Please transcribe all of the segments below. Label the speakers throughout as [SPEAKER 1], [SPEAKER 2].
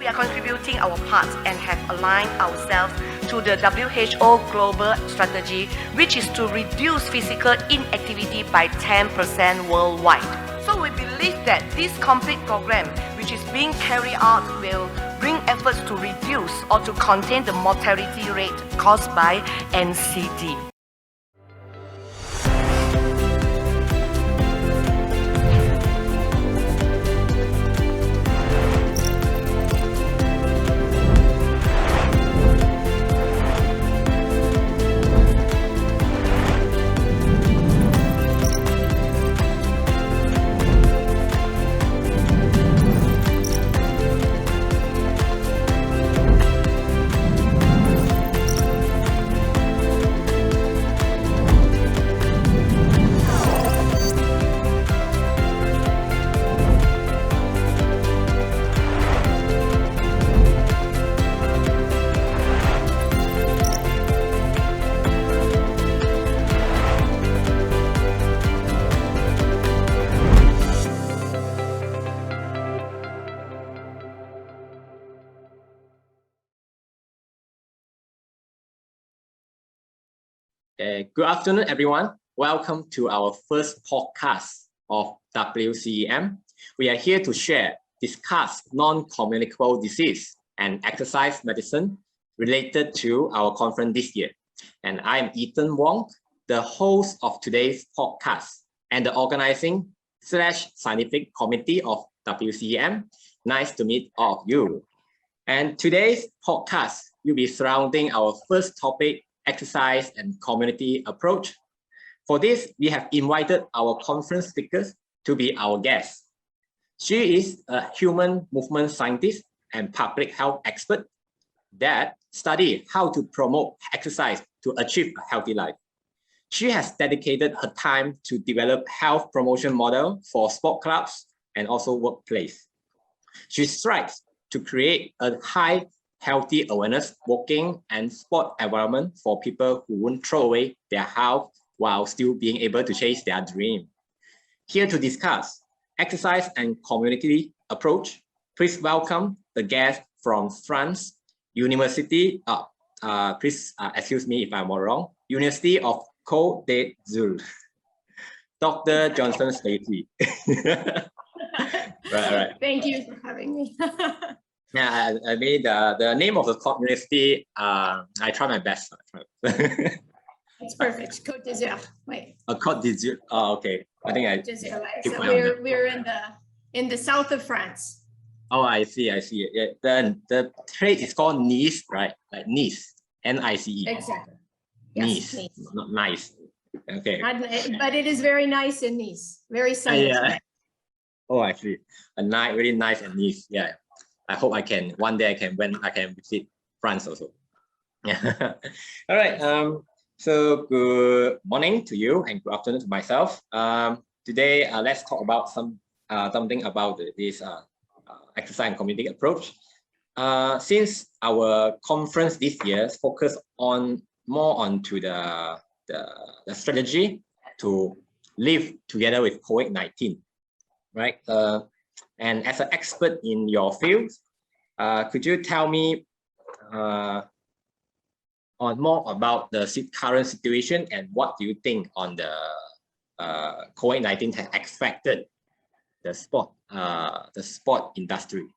[SPEAKER 1] We are contributing our part and have aligned ourselves to the WHO global strategy, which is to reduce physical inactivity by 10% worldwide. So we believe that this complete program, which is being carried out, will bring efforts to reduce or to contain the mortality rate caused by NCD.
[SPEAKER 2] Good afternoon, everyone. Welcome to our first podcast of WCEM. We are here to discuss non-communicable disease and exercise medicine related to our conference this year. And I am Ethan Wong, the host of today's podcast and the organizing/scientific committee of WCEM. Nice to meet all of you. And today's podcast will be surrounding our first topic, exercise and community approach. For this, we have invited our conference speakers to be our guests. She is a human movement scientist and public health expert that study how to promote exercise to achieve a healthy life. She has dedicated her time to develop health promotion model for sport clubs and also workplace. She strives to create a high healthy awareness, working and sport environment for people who won't throw away their health while still being able to chase their dream. Here to discuss exercise and community approach, please welcome the guest from France, University, please excuse me if I'm wrong, University of Côte d'Azur, Dr. Johnson Stacey. right.
[SPEAKER 3] Thank you for having me.
[SPEAKER 2] Yeah, I mean the name of the university. I try my best.
[SPEAKER 3] It's perfect. Côte d'Azur. Wait.
[SPEAKER 2] Côte d'Azur. Oh, okay. I think I.
[SPEAKER 3] So we're in the south of France.
[SPEAKER 2] Oh, I see. Yeah, the place is called Nice, right? Like Nice, N-I-C-E.
[SPEAKER 3] Exactly.
[SPEAKER 2] Nice.
[SPEAKER 3] Yes,
[SPEAKER 2] Not nice. Okay.
[SPEAKER 3] But it is very nice in Nice. Very sunny.
[SPEAKER 2] Yeah. Oh, I see. Really nice and Nice. Yeah. I hope one day I can visit France also. Yeah. All right. So good morning to you and good afternoon to myself. Today, let's talk about something about this exercise and community approach. Since our conference this year focused more onto the strategy to live together with COVID-19, right? And as an expert in your field, could you tell me more about the current situation and what do you think on the COVID-19 has affected the sport industry?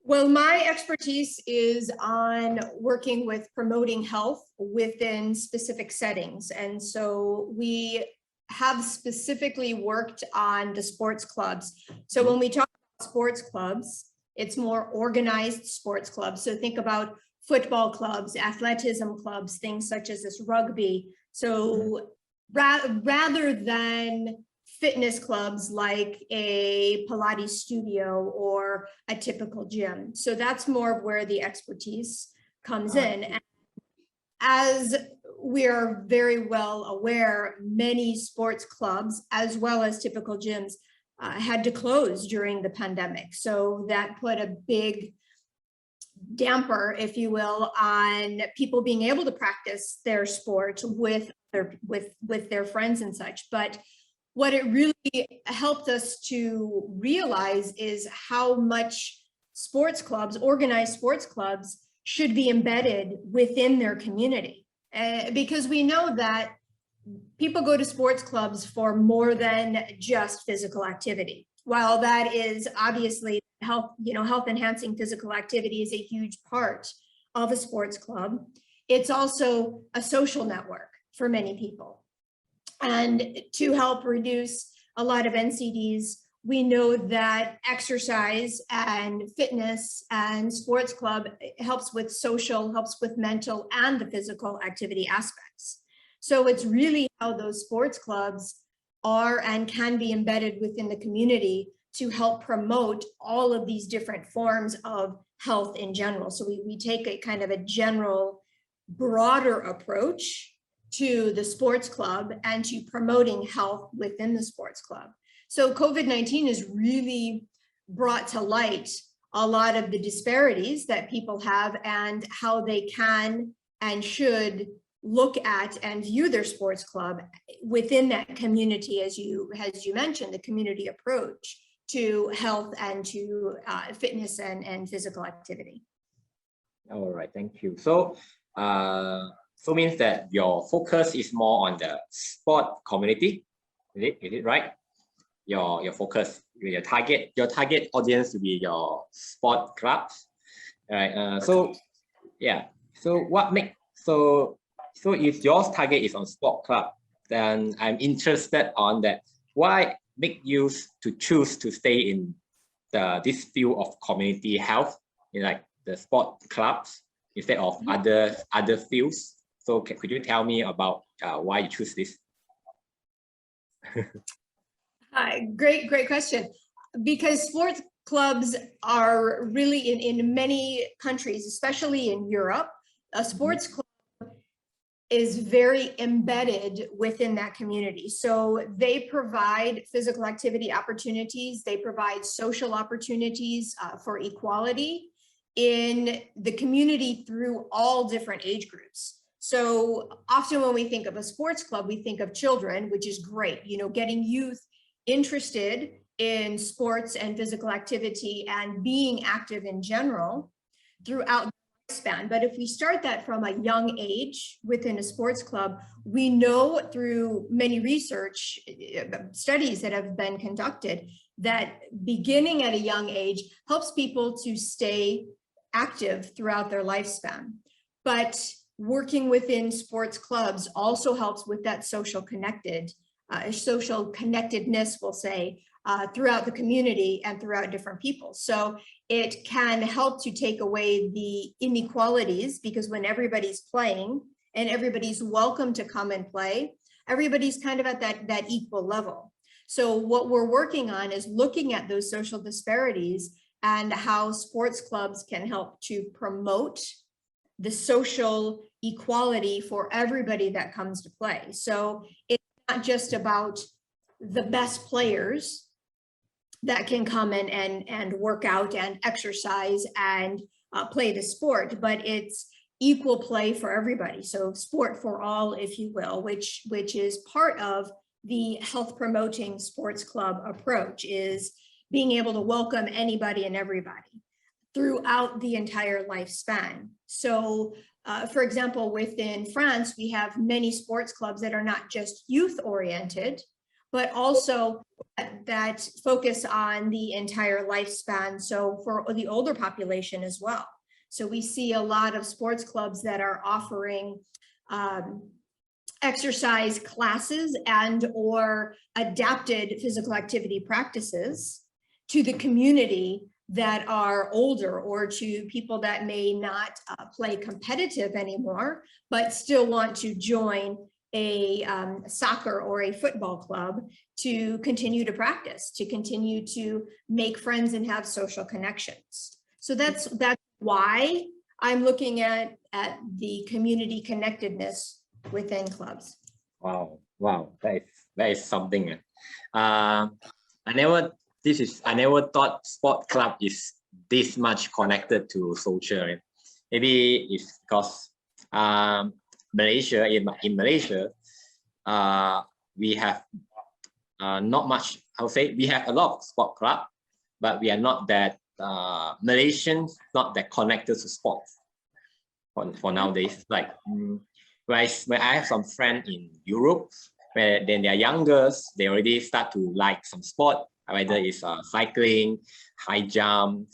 [SPEAKER 3] Well, my expertise is on working with promoting health within specific settings, and so we have specifically worked on the sports clubs. So when we talk about sports clubs, it's more organized sports clubs. So think about football clubs, athleticism clubs, things such as this rugby. So rather than fitness clubs like a Pilates studio or a typical gym. So that's more of where the expertise comes in. And as we're very well aware, many sports clubs, as well as typical gyms, had to close during the pandemic. So that put a big damper, if you will, on people being able to practice their sport with their friends and such. But what it really helped us to realize is how much sports clubs, organized sports clubs, should be embedded within their community. Because we know that people go to sports clubs for more than just physical activity. While that is obviously health enhancing physical activity is a huge part of a sports club, it's also a social network for many people. And to help reduce a lot of NCDs, we know that exercise and fitness and sports club helps with social, helps with mental and the physical activity aspects. So it's really how those sports clubs are and can be embedded within the community to help promote all of these different forms of health in general. So we take a kind of a general, broader approach to the sports club and to promoting health within the sports club. So COVID-19 has really brought to light a lot of the disparities that people have and how they can and should look at and view their sports club within that community, as you mentioned, the community approach to health and to fitness and physical activity.
[SPEAKER 2] All right, thank you. So, so means that your focus is more on the sport community, is it right? Your focus, your target audience will be your sport clubs, right? So yeah. So what make so if your target is on sport club, then I'm interested on that. Why make you to choose to stay in this field of community health, like the sport clubs, instead of other fields? So could you tell me about why you choose this?
[SPEAKER 3] Great question. Because sports clubs are really in many countries, especially in Europe, a sports club is very embedded within that community. So they provide physical activity opportunities, they provide social opportunities for equality in the community through all different age groups. So often when we think of a sports club, we think of children, which is great, getting youth interested in sports and physical activity and being active in general throughout the lifespan. But if we start that from a young age within a sports club, we know through many research studies that have been conducted that beginning at a young age helps people to stay active throughout their lifespan. But working within sports clubs also helps with that social connectedness, we'll say, throughout the community and throughout different people. So it can help to take away the inequalities, because when everybody's playing and everybody's welcome to come and play, everybody's kind of at that equal level. So what we're working on is looking at those social disparities and how sports clubs can help to promote the social equality for everybody that comes to play. So it's not just about the best players that can come in and work out and exercise and play the sport, but it's equal play for everybody. So sport for all, if you will, which is part of the health promoting sports club approach, is being able to welcome anybody and everybody throughout the entire lifespan. So for example, within France, we have many sports clubs that are not just youth oriented, but also that focus on the entire lifespan. So for the older population as well. So we see a lot of sports clubs that are offering exercise classes and or adapted physical activity practices to the community that are older, or to people that may not play competitive anymore, but still want to join a soccer or a football club to continue to practice, to continue to make friends and have social connections. So that's why I'm looking at the community connectedness within clubs.
[SPEAKER 2] Wow, that is something. I never thought sport club is this much connected to social. Maybe it's because Malaysia, in Malaysia, we have not much. I would say we have a lot of sport club, but we are not that Malaysians not that connected to sports for nowadays. Like when I have some friends in Europe, where then they're younger, they already start to like some sport, whether it's cycling, high jump,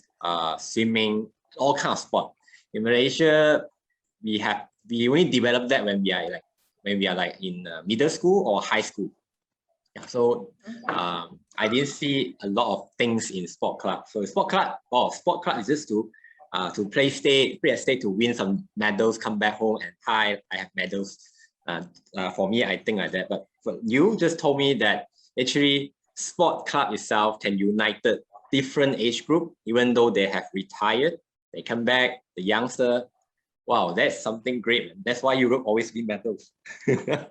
[SPEAKER 2] swimming, all kind of sport. In Malaysia, we only develop that when we are like in middle school or high school. Yeah, so I didn't see a lot of things in sport club. So sport club is just to play state to win some medals, come back home and hi, I have medals. For me, I think like that. But for you just told me that actually sport club itself can unite different age group, even though they have retired, they come back, the youngster. Wow, that's something great. That's why Europe always win medals.
[SPEAKER 3] The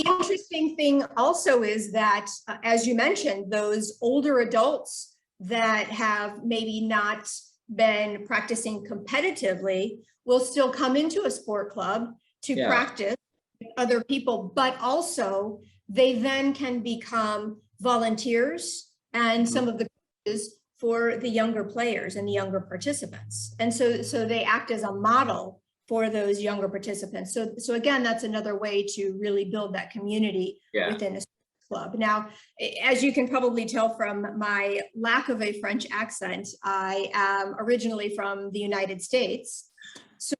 [SPEAKER 3] interesting thing also is that, as you mentioned, those older adults that have maybe not been practicing competitively will still come into a sport club to practice with other people, but also they then can become volunteers and some of the coaches for the younger players and the younger participants. And so they act as a model for those younger participants. So again, that's another way to really build that community within a club. Now, as you can probably tell from my lack of a French accent, I am originally from the United States. So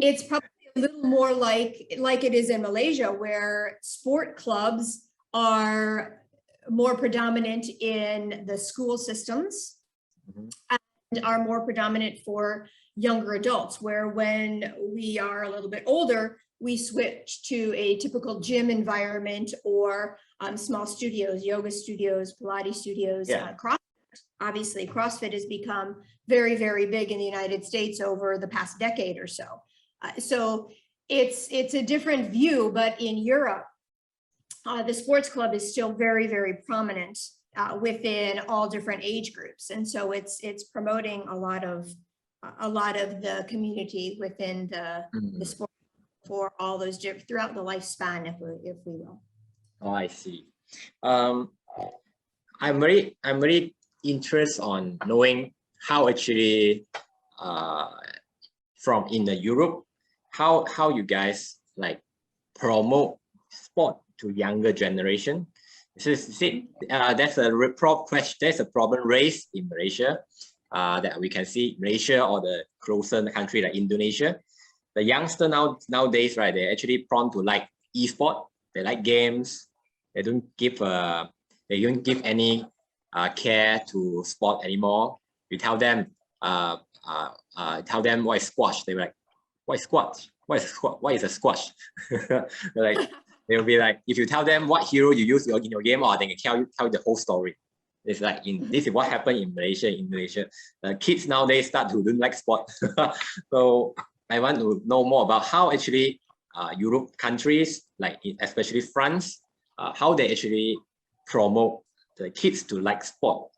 [SPEAKER 3] it's probably a little more like it is in Malaysia, where sport clubs are more predominant in the school systems and are more predominant for younger adults, where when we are a little bit older, we switch to a typical gym environment or small studios, yoga studios, Pilates studios, CrossFit. Obviously, CrossFit has become very, very big in the United States over the past decade or so. So it's a different view, but in Europe, the sports club is still very, very prominent within all different age groups. And so it's promoting a lot of the community within the sport for all those throughout the lifespan, if we will.
[SPEAKER 2] Oh, I see. I'm very interested on knowing how actually from in the Europe, how you guys like promote sport to younger generation. There's a problem raised in Malaysia that we can see Malaysia or the closer country like Indonesia. The youngster nowadays, right, they're actually prone to like e-sport. They like games. They don't give any care to sport anymore. You tell them what is squash. They're like, what is squash? What is a squash? Like they'll be like, if you tell them what hero you use in your game, or they can tell you the whole story. It's like this is what happened in Malaysia. The kids nowadays start to don't like sport. So I want to know more about how actually Europe countries, like especially France, how they actually promote the kids to like sport.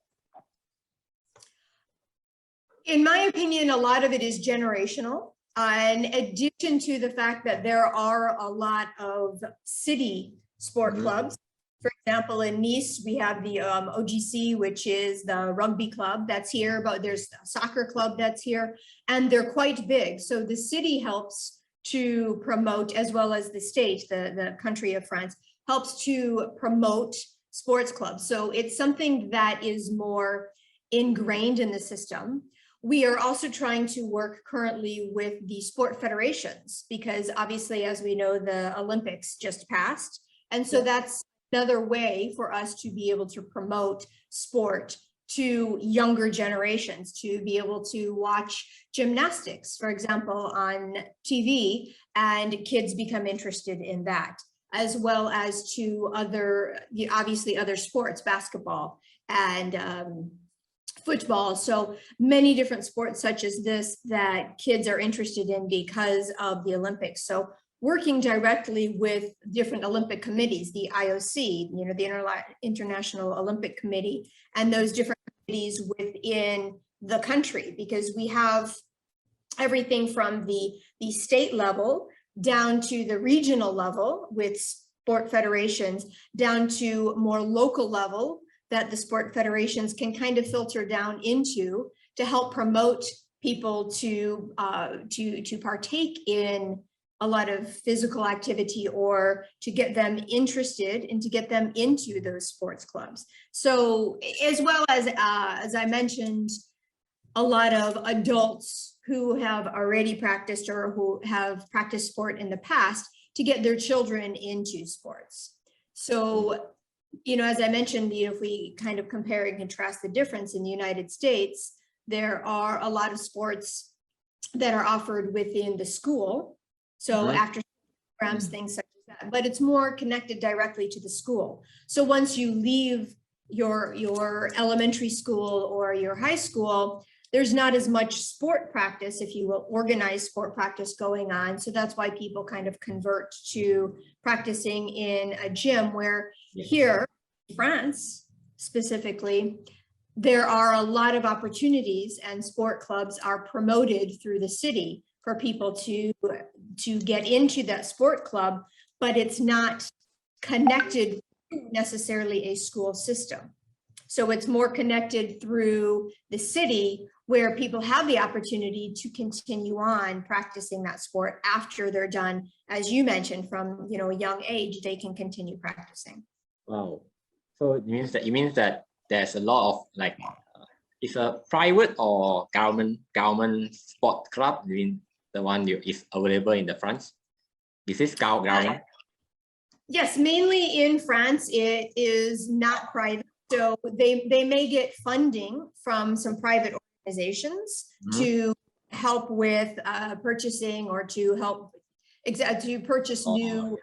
[SPEAKER 3] In my opinion, a lot of it is generational. In addition to the fact that there are a lot of city sport clubs. For example, in Nice, we have the OGC, which is the rugby club that's here, but there's a soccer club that's here, and they're quite big. So the city helps to promote, as well as the state, the country of France, helps to promote sports clubs. So it's something that is more ingrained in the system. We are also trying to work currently with the sport federations, because obviously, as we know, the Olympics just passed. And so that's another way for us to be able to promote sport to younger generations, to be able to watch gymnastics, for example, on TV, and kids become interested in that, as well as to obviously other sports, basketball and football. So many different sports such as this that kids are interested in because of the Olympics. So working directly with different Olympic committees, the IOC, the International Olympic Committee, and those different committees within the country, because we have everything from the state level down to the regional level with sport federations, down to more local level that the sport federations can kind of filter down into to help promote people to partake in a lot of physical activity, or to get them interested and to get them into those sports clubs. So as well as I mentioned, a lot of adults who have already practiced or who have practiced sport in the past to get their children into sports. So, you know, as I mentioned, you know, if we kind of compare and contrast the difference in the United States, there are a lot of sports that are offered within the school. So after programs, things such as that, but it's more connected directly to the school. So once you leave your elementary school or your high school, there's not as much sport practice, if you will, organized sport practice going on. So that's why people kind of convert to practicing in a gym, where here in France specifically, there are a lot of opportunities and sport clubs are promoted through the city for people to get into that sport club, but it's not connected to necessarily a school system. So it's more connected through the city, where people have the opportunity to continue on practicing that sport after they're done. As you mentioned, from, you know, a young age, they can continue practicing.
[SPEAKER 2] Wow. So it means that there's a lot of like, it's a private or government sport club, I mean, the one is available in the France. Is this government?
[SPEAKER 3] Yes, mainly in France, it is not private. So they may get funding from some private organizations to help with purchasing, or to help to purchase new,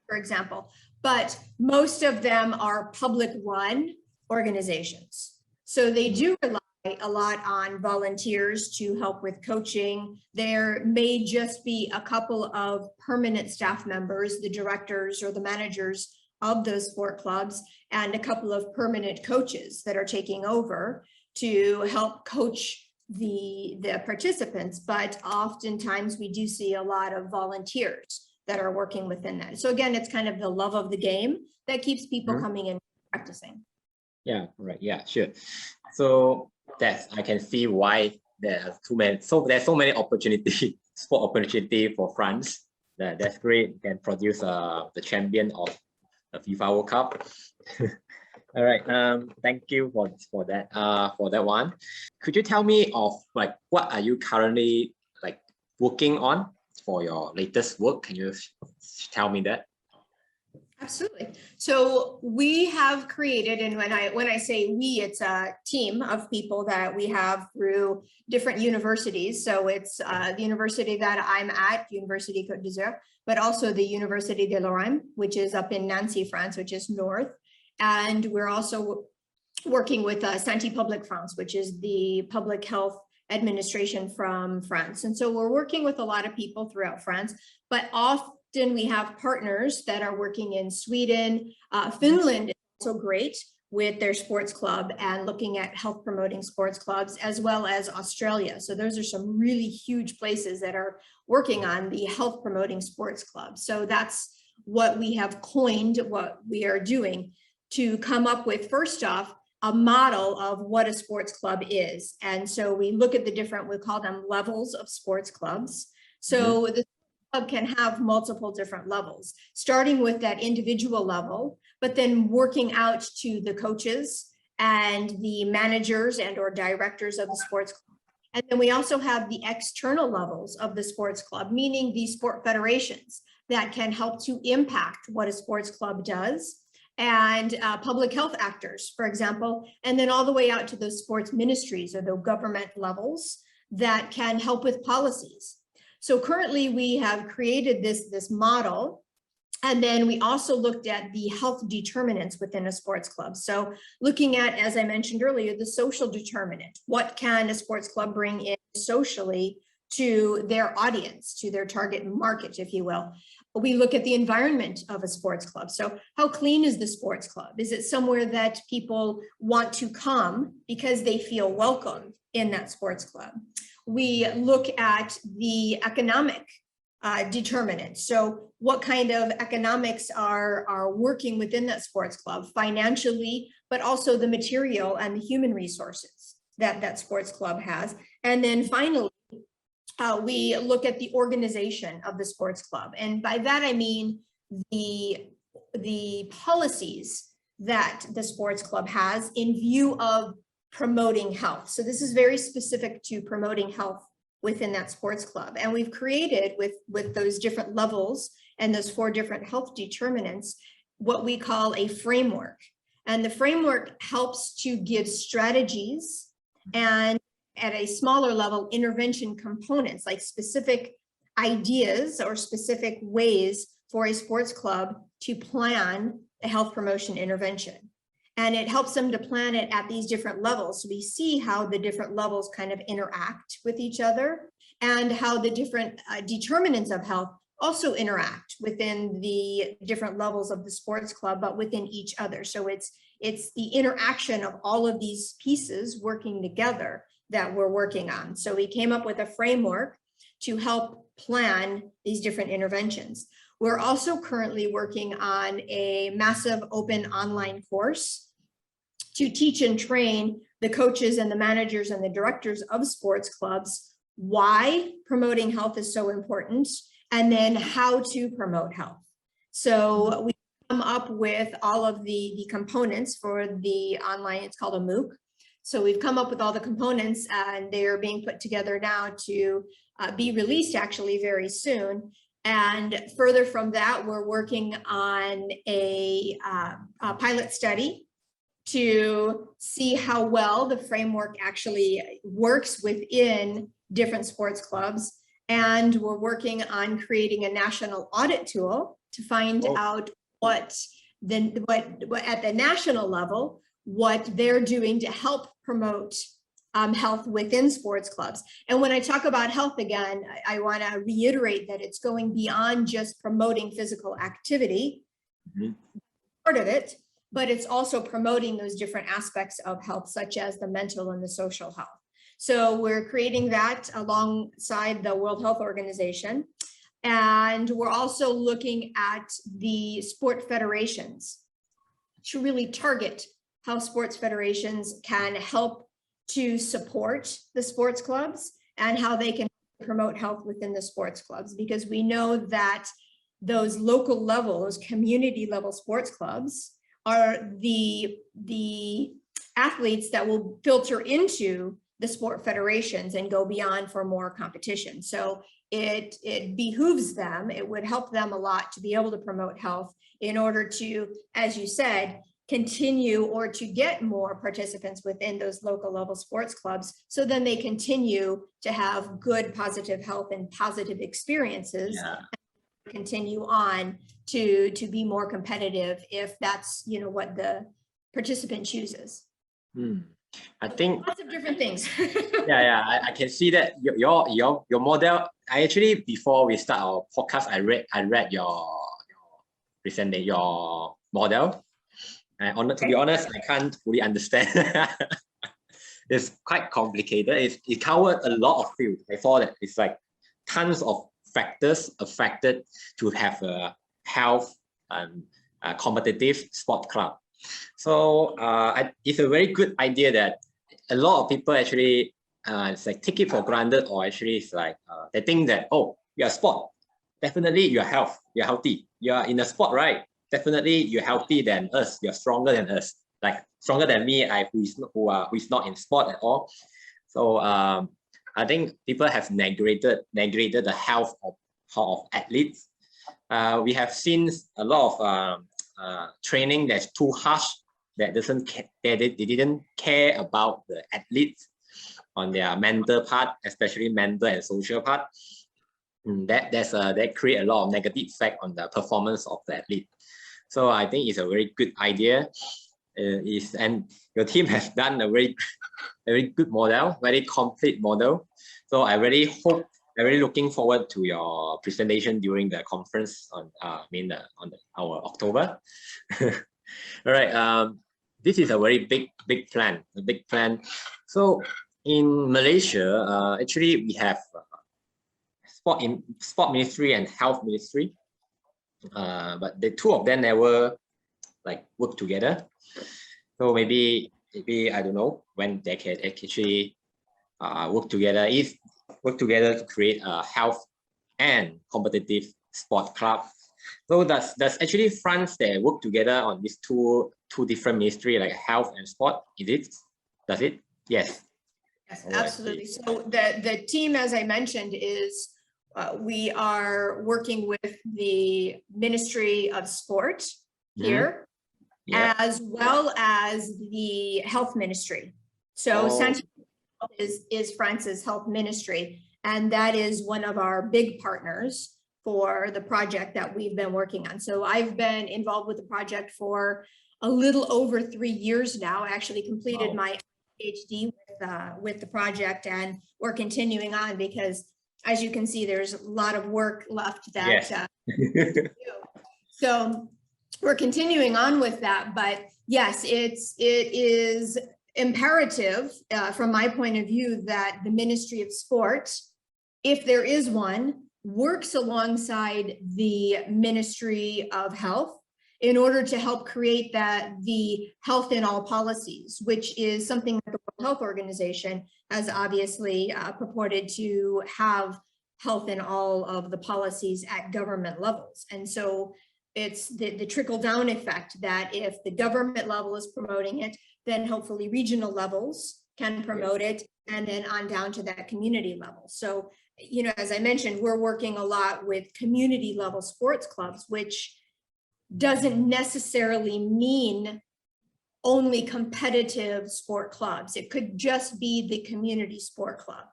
[SPEAKER 3] for example. But most of them are public run organizations. So they do rely a lot on volunteers to help with coaching. There may just be a couple of permanent staff members, the directors or the managers of those sport clubs, and a couple of permanent coaches that are taking over to help coach the participants. But oftentimes we do see a lot of volunteers that are working within that. So again, it's kind of the love of the game that keeps people coming in practicing.
[SPEAKER 2] Yeah, right. Yeah, sure. So that's, I can see why there are too many. So there's so many opportunity, sport opportunity for France. That's great. You can produce the champion of the FIFA World Cup. All right. Thank you for that one. Could you tell me of like what are you currently like working on for your latest work? Can you tell me that?
[SPEAKER 3] Absolutely. So we have created, and when I say we, it's a team of people that we have through different universities. So it's the university that I'm at, Université Côte, but also the Université de Lorraine, which is up in Nancy, France, which is north. And we're also working with Santé Publique France, which is the public health administration from France. And so we're working with a lot of people throughout France, but often we have partners that are working in Sweden. Finland is also great with their sports club and looking at health promoting sports clubs, as well as Australia. So those are some really huge places that are working on the health promoting sports club. So that's what we have coined, what we are doing to come up with, first off, a model of what a sports club is. And so we look at the different, we call them levels of sports clubs. So the club can have multiple different levels, starting with that individual level, but then working out to the coaches and the managers and or directors of the sports club. And then we also have the external levels of the sports club, meaning the sport federations that can help to impact what a sports club does, and public health actors, for example, and then all the way out to those sports ministries or the government levels that can help with policies. So currently we have created this model, and then we also looked at the health determinants within a sports club. So looking at, as I mentioned earlier, the social determinant, what can a sports club bring in socially to their audience, to their target market, if you will. We look at the environment of a sports club. So how clean is the sports club? Is it somewhere that people want to come because they feel welcome in that sports club? We look at the economic determinants. So what kind of economics are working within that sports club? Financially, but also the material and the human resources that that sports club has. And then finally, we look at the organization of the sports club. And by that, I mean the policies that the sports club has in view of promoting health. So this is very specific to promoting health within that sports club. And we've created with those different levels and those 4 different health determinants, what we call a framework. And the framework helps to give strategies and at a smaller level, intervention components, like specific ideas or specific ways for a sports club to plan a health promotion intervention. And it helps them to plan it at these different levels. So we see how the different levels kind of interact with each other and how the different determinants of health also interact within the different levels of the sports club, but within each other. So it's the interaction of all of these pieces working together that we're working on. So we came up with a framework to help plan these different interventions. We're also currently working on a massive open online course to teach and train the coaches and the managers and the directors of sports clubs why promoting health is so important, and then how to promote health. So we come up with all of the components for the online, it's called a MOOC. So we've come up with all the components and they are being put together now to be released actually very soon. And further from that, we're working on a pilot study to see how well the framework actually works within different sports clubs. And we're working on creating a national audit tool to find out what at the national level, what they're doing to help promote health within sports clubs. And when I talk about health again, I want to reiterate that it's going beyond just promoting physical activity, part of it, but it's also promoting those different aspects of health, such as the mental and the social health. So we're creating that alongside the World Health Organization. And we're also looking at the sport federations to really target how sports federations can help to support the sports clubs and how they can promote health within the sports clubs, because we know that those local levels, community level sports clubs are the athletes that will filter into the sport federations and go beyond for more competition. So it behooves them, it would help them a lot to be able to promote health in order to, as you said, continue or to get more participants within those local level sports clubs, so then they continue to have good positive health and positive experiences, and continue on to be more competitive if that's what the participant chooses.
[SPEAKER 2] I think
[SPEAKER 3] lots of different things.
[SPEAKER 2] I can see that your model. I actually, before we start our podcast, I read your model. To be honest, I can't fully understand. It's quite complicated. It covered a lot of fields. I saw that it's like tons of factors affected to have a health and competitive sport club. So it's a very good idea that a lot of people actually it's like take it for granted, or actually it's like they think that, oh, you're a sport, definitely you're healthy. You're in a sport, right? Definitely you're healthy than us, you're stronger than us, like stronger than me, who is not in sport at all. So I think people have neglected the health of athletes. We have seen a lot of training that's too harsh, that they didn't care about the athletes on their mental part, especially mental and social part. That create a lot of negative effect on the performance of the athlete. So I think it's a very good idea. And your team has done a very good model, very complete model. So I really looking forward to your presentation during the conference on our October. All right. This is a very big plan. So in Malaysia, actually we have sport ministry and health ministry. But the two of them never work together. So maybe I don't know when they can actually work together to create a health and competitive sport club. So does actually France they work together on these two different ministry like health and sport? Does it? Yes.
[SPEAKER 3] Yes,
[SPEAKER 2] Oh,
[SPEAKER 3] absolutely. So the team, as I mentioned, is we are working with the Ministry of Sport here,
[SPEAKER 2] Yeah.
[SPEAKER 3] as well as the Health Ministry. So Santé is France's health ministry, and that is one of our big partners for the project that we've been working on. So I've been involved with the project for a little over 3 years now. I actually completed my PhD with the project, and we're continuing on because, as you can see, there's a lot of work left that so we're continuing on with that. But yes, it is imperative from my point of view that the Ministry of Sport, if there is one, works alongside the Ministry of Health in order to help create the health in all policies, which is something that the World Health Organization has obviously purported to have health in all of the policies at government levels. And so it's the trickle down effect that if the government level is promoting it, then hopefully regional levels can promote it, and then on down to that community level. So, you know, as I mentioned, we're working a lot with community level sports clubs, which doesn't necessarily mean only competitive sport clubs. It could just be the community sport club.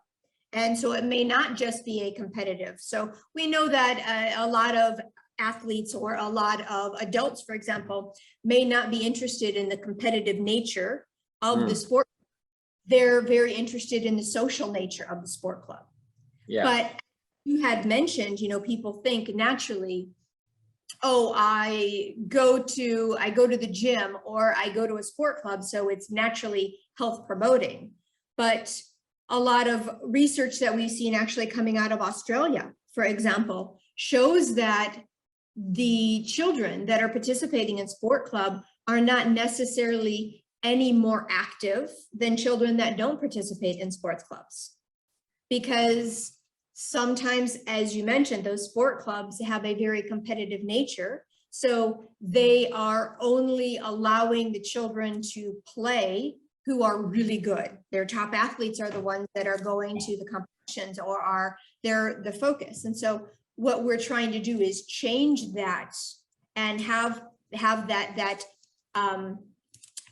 [SPEAKER 3] And so it may not just be a competitive. So we know that a lot of athletes or a lot of adults, for example, may not be interested in the competitive nature of the sport. They're very interested in the social nature of the sport club. Yeah. But you had mentioned, you know, people think naturally, oh, I go to the gym or I go to a sport club, so it's naturally health promoting. But a lot of research that we've seen actually coming out of Australia, for example, shows that the children that are participating in sport club are not necessarily any more active than children that don't participate in sports clubs. Because sometimes, as you mentioned, those sport clubs have a very competitive nature. So they are only allowing the children to play who are really good. Their top athletes are the ones that are going to the competitions or they're the focus. And so what we're trying to do is change that and have that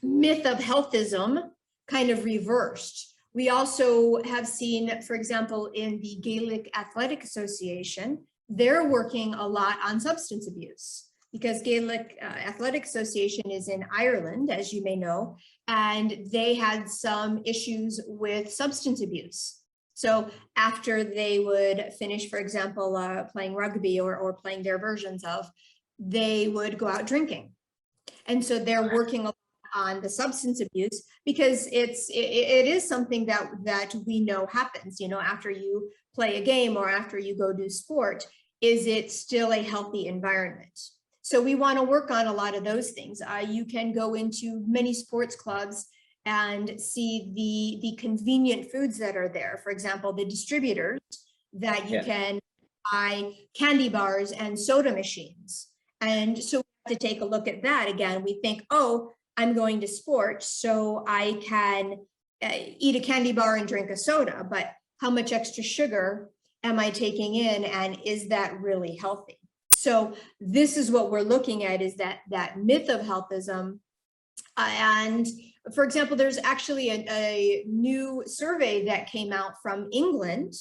[SPEAKER 3] myth of healthism kind of reversed. We also have seen, for example, in the Gaelic Athletic Association, they're working a lot on substance abuse because Gaelic Athletic Association is in Ireland, as you may know, and they had some issues with substance abuse. So after they would finish, for example, playing rugby or playing their versions of, they would go out drinking. And so they're working on the substance abuse because it is something that we know happens, you know, after you play a game or after you go do sport. Is it still a healthy environment? So we want to work on a lot of those things. You can go into many sports clubs and see the convenient foods that are there. For example, the distributors that you can buy candy bars and soda machines. And so we have to take a look at that. Again, we think, oh, I'm going to sport, so I can eat a candy bar and drink a soda, but how much extra sugar am I taking in, and is that really healthy? So this is what we're looking at, is that myth of healthism. And for example, there's actually a new survey that came out from England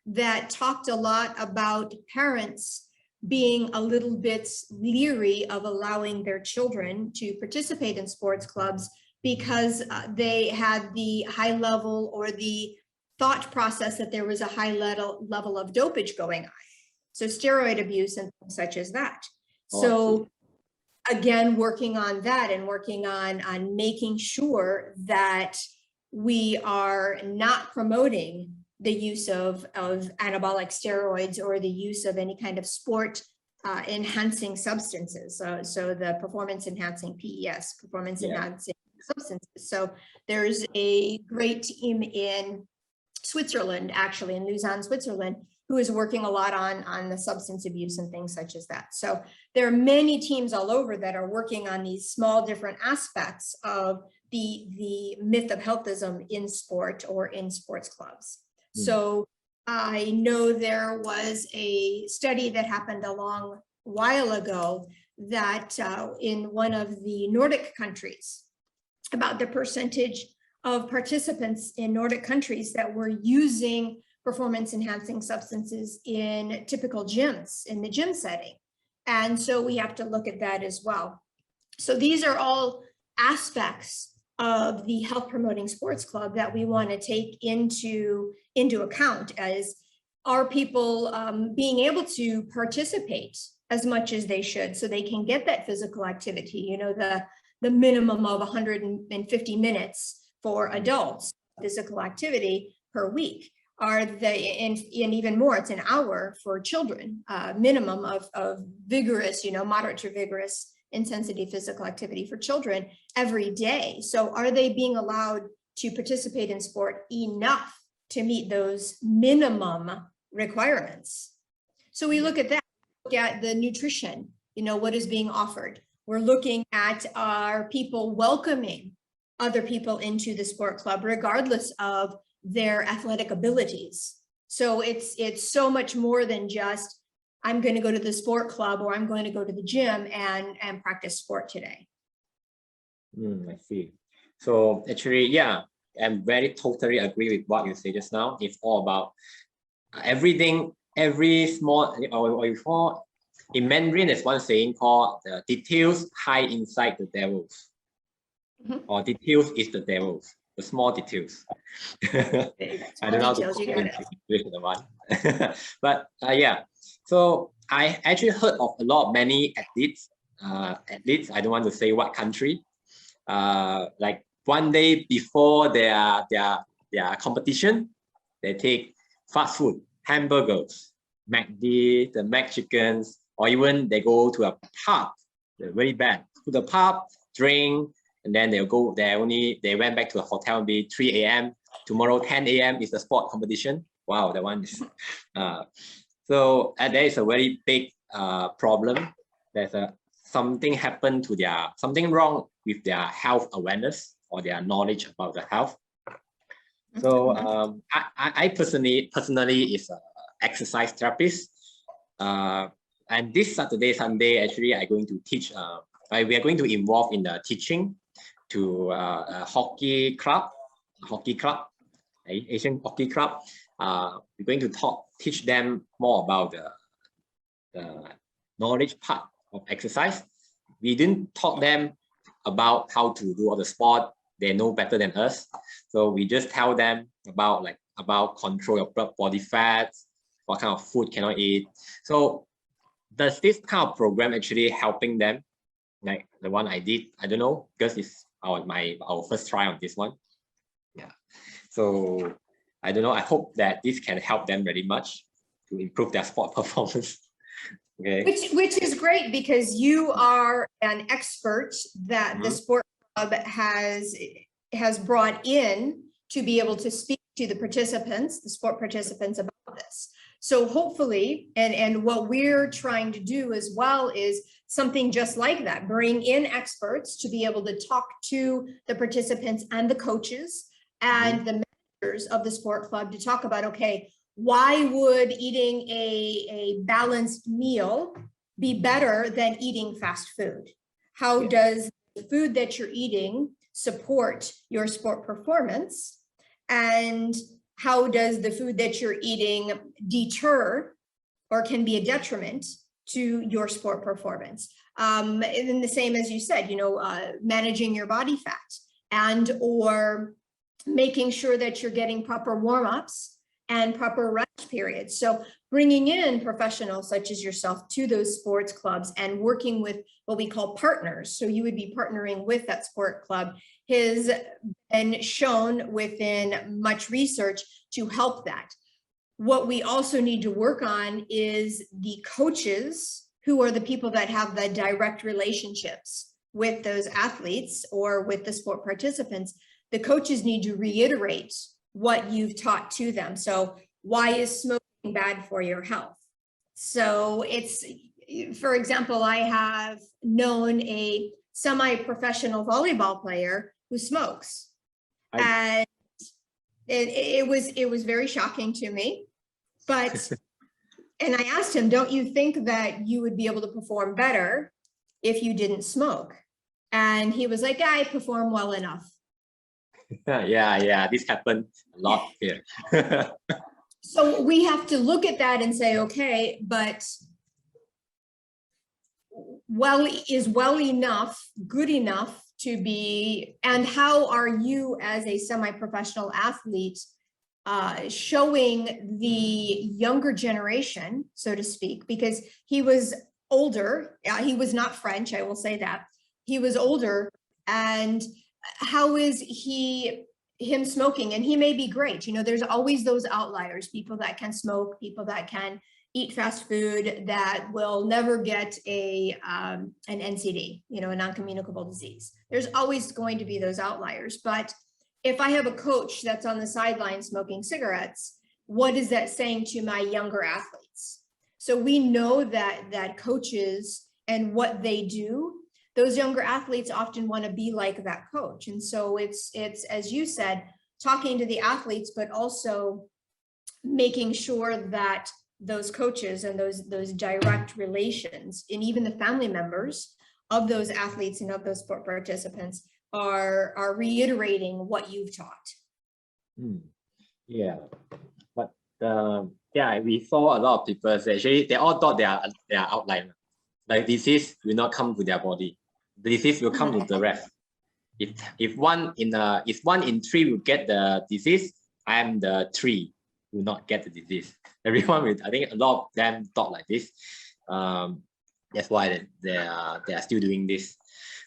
[SPEAKER 3] that talked a lot about parents being a little bit leery of allowing their children to participate in sports clubs because they had the high level or the thought process that there was a high level of dopage going on. So steroid abuse and things such as that. So again, working on that and working on making sure that we are not promoting the use of anabolic steroids or the use of any kind of sport enhancing substances. So the performance enhancing PES, performance enhancing substances. So there's a great team in Switzerland, actually in Lausanne, Switzerland, who is working a lot on the substance abuse and things such as that. So there are many teams all over that are working on these small different aspects of the myth of healthism in sport or in sports clubs. So I know there was a study that happened a long while ago that in one of the Nordic countries, about the percentage of participants in Nordic countries that were using performance enhancing substances in typical gyms, in the gym setting. And so we have to look at that as well. So these are all aspects of the health promoting sports club that we want to take into account, as are people being able to participate as much as they should, so they can get that physical activity, you know, the minimum of 150 minutes for adults, physical activity per week. Are they, and even more, it's an hour for children, minimum of vigorous, you know, moderate to vigorous intensity physical activity for children every day. So are they being allowed to participate in sport enough to meet those minimum requirements? So we look at that, look at the nutrition, you know, what is being offered. We're looking at, are people welcoming other people into the sport club, regardless of their athletic abilities. So it's so much more than just, I'm going to go to the sport club or I'm going to go to the gym and practice sport today.
[SPEAKER 2] I see. So actually, yeah, I'm totally agree with what you say just now. It's all about everything, every small, or in Mandarin, there's one saying called details hide inside the devils. Or details is the devils, the small details. I don't know how to call it the one. But yeah, so I actually heard of many athletes, I don't want to say what country, like one day before their competition, they take fast food, hamburgers, McD, the McChickens, or even they go to a pub, they're very bad, to the pub, drink, and then they'll go there. They went back to the hotel and be 3 a.m. Tomorrow 10 a.m. is the sport competition. Wow, that one is so there is a very big problem. There's something happened to something wrong with their health awareness or their knowledge about the health. So I personally is an exercise therapist, and this Saturday, Sunday, actually, I'm going to teach. We are going to involve in the teaching to a hockey club, Asian hockey club. We're going to teach them more about the knowledge part of exercise. We didn't taught them about how to do all the sport. They know better than us. So we just tell them about control your body fats, what kind of food cannot eat. So does this kind of program actually helping them? Like the one I did, I don't know, because it's our first try on this one. Yeah. So I don't know. I hope that this can help them very much to improve their sport performance. Okay.
[SPEAKER 3] Which is great, because you are an expert that the sport club has brought in to be able to speak to the participants, the sport participants, about this. So hopefully, and what we're trying to do as well is something just like that, bring in experts to be able to talk to the participants and the coaches and the managers of the sport club to talk about, okay, why would eating a balanced meal be better than eating fast food? How does the food that you're eating support your sport performance? And how does the food that you're eating deter or can be a detriment to your sport performance? And then the same as you said, you know, managing your body fat and or making sure that you're getting proper warm-ups and proper rest periods. So bringing in professionals such as yourself to those sports clubs and working with what we call partners. So you would be partnering with that sport club has been shown within much research to help that. What we also need to work on is the coaches, who are the people that have the direct relationships with those athletes or with the sport participants, the coaches need to reiterate what you've taught to them. So why is smoking bad for your health? So it's, for example, I have known a semi-professional volleyball player who smokes. And it was very shocking to me, but, and I asked him, don't you think that you would be able to perform better if you didn't smoke? And he was like, I perform well enough.
[SPEAKER 2] Yeah, this happened a lot here.
[SPEAKER 3] So we have to look at that and say, okay, but is well enough, good enough to be, and how are you as a semi-professional athlete showing the younger generation, so to speak, because he was older, he was not French, I will say that. He was older, and how is him smoking? And he may be great. You know, there's always those outliers, people that can smoke, people that can eat fast food, that will never get an NCD, you know, a non-communicable disease. There's always going to be those outliers. But if I have a coach that's on the sideline smoking cigarettes, what is that saying to my younger athletes? So we know that coaches and what they do, those younger athletes often want to be like that coach. And so it's, as you said, talking to the athletes, but also making sure that those coaches and those direct relations, and even the family members of those athletes and of those sport participants are reiterating what you've taught.
[SPEAKER 2] Yeah, but yeah, we saw a lot of people actually they all thought they are outlier. Like disease will not come to their body. The disease will come to the rest. If one in three will get the disease, I am the 3 will not get the disease. Everyone will, I think a lot of them thought like this. That's why they are still doing this.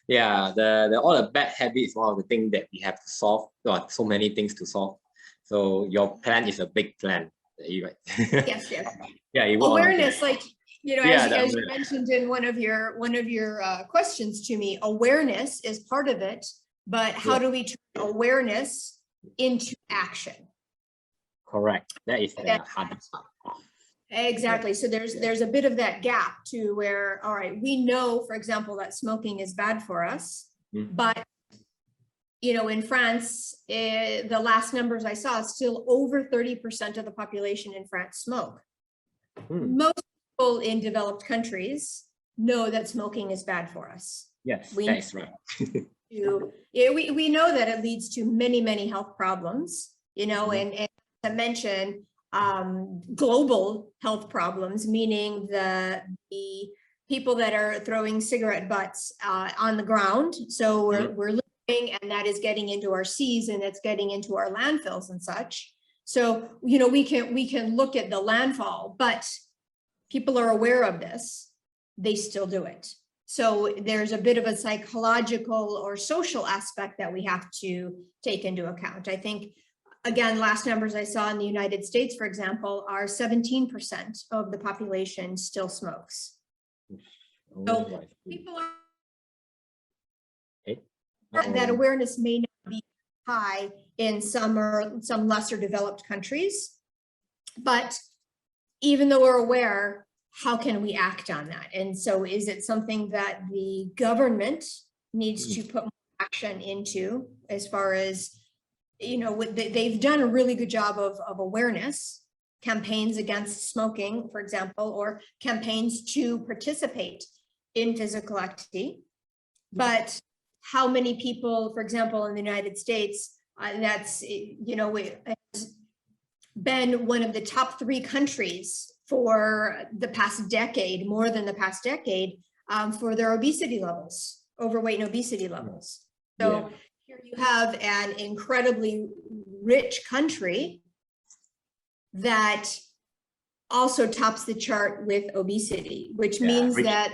[SPEAKER 2] Yeah, all the bad habits is one of the things that we have to solve. There are so many things to solve. So your plan is a big plan. Right?
[SPEAKER 3] Yes.
[SPEAKER 2] Yeah,
[SPEAKER 3] awareness, like, you know, as you mentioned in one of your questions to me, awareness is part of it, but how do we turn awareness into action?
[SPEAKER 2] Correct. That is the hardest part.
[SPEAKER 3] Exactly. So there's a bit of that gap to where, all right, we know, for example, that smoking is bad for us, but you know, in France, the last numbers I saw, still over 30% of the population in France smoke. Most people in developed countries know that smoking is bad for us.
[SPEAKER 2] Yes, that is right.
[SPEAKER 3] We know that it leads to many health problems, you know, and to mention global health problems, meaning the people that are throwing cigarette butts on the ground. So we're living, and that is getting into our seas, and it's getting into our landfills and such. So, you know, we can look at the landfall, but people are aware of this, they still do it. So there's a bit of a psychological or social aspect that we have to take into account. I think, again, last numbers I saw in the United States, for example, are 17% of the population still smokes. So people are, that awareness may not be high in some lesser developed countries, but even though we're aware, how can we act on that? And so is it something that the government needs to put more action into, as far as, you know, they've done a really good job of awareness, campaigns against smoking, for example, or campaigns to participate in physical activity. But how many people, for example, in the United States, that's, you know, has been one of the top 3 countries for the past decade, more than the past decade, for their obesity levels, overweight and obesity levels. So here you have an incredibly rich country that also tops the chart with obesity, which means that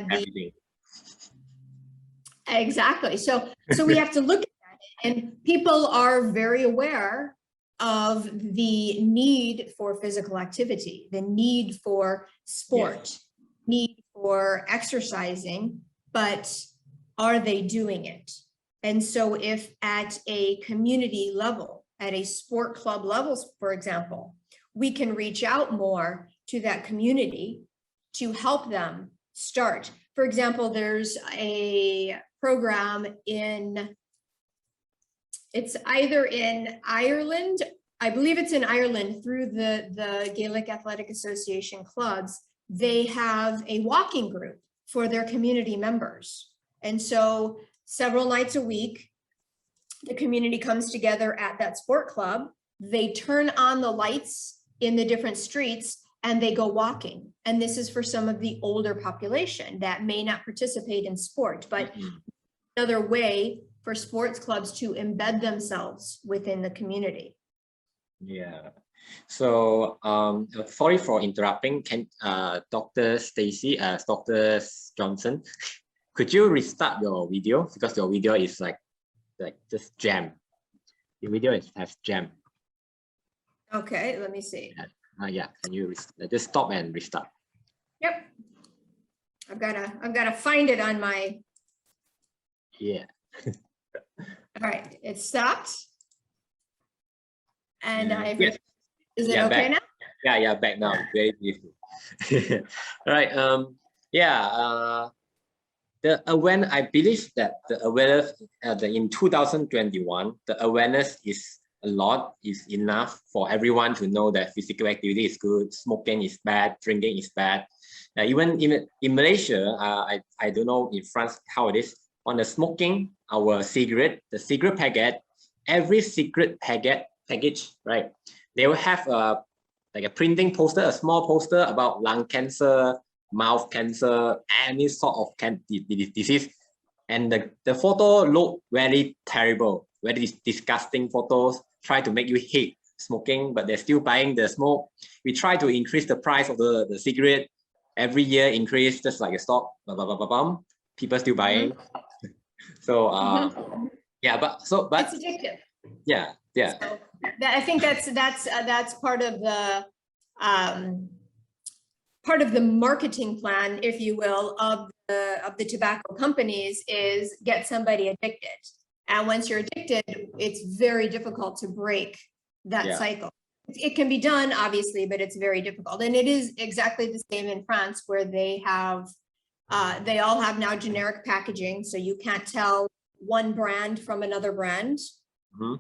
[SPEAKER 3] exactly. So we have to look at that, and people are very aware of the need for physical activity, the need for sport, need for exercising, but are they doing it? And so if at a community level, at a sport club levels, for example, we can reach out more to that community to help them start. For example, there's a program it's either in Ireland, I believe it's in Ireland through the Gaelic Athletic Association clubs. They have a walking group for their community members. And so several nights a week, the community comes together at that sport club. They turn on the lights in the different streets and they go walking. And this is for some of the older population that may not participate in sport, but another way for sports clubs to embed themselves within the community.
[SPEAKER 2] Yeah. So sorry for interrupting. Can Dr. Stacey, Dr. Johnson, could you restart your video, because your video is like just jam. Your video has jam.
[SPEAKER 3] Okay, let me see.
[SPEAKER 2] Yeah. Can you just stop and restart?
[SPEAKER 3] Yep. I've gotta find it on my.
[SPEAKER 2] Yeah.
[SPEAKER 3] All right, it stopped. And
[SPEAKER 2] Yes.
[SPEAKER 3] Is it okay
[SPEAKER 2] back.
[SPEAKER 3] now?
[SPEAKER 2] Yeah, back now. Very beautiful. All right. I believe that the awareness in 2021, the awareness is enough for everyone to know that physical activity is good, smoking is bad, drinking is bad. Even in Malaysia, I don't know in France how it is. On the smoking, the cigarette packet, every cigarette package, right? They will have like a printing poster, a small poster about lung cancer, mouth cancer, any sort of disease. And the photo look very terrible, very disgusting photos, try to make you hate smoking, but they're still buying the smoke. We try to increase the price of the cigarette. Every year increase, just like a stock, people still buying. So yeah, but it's
[SPEAKER 3] addictive.
[SPEAKER 2] Yeah.
[SPEAKER 3] So I think that's part of the marketing plan, if you will, of the tobacco companies is get somebody addicted. And once you're addicted, it's very difficult to break that cycle. It can be done, obviously, but it's very difficult. And it is exactly the same in France, where they all have now generic packaging, so you can't tell one brand from another brand.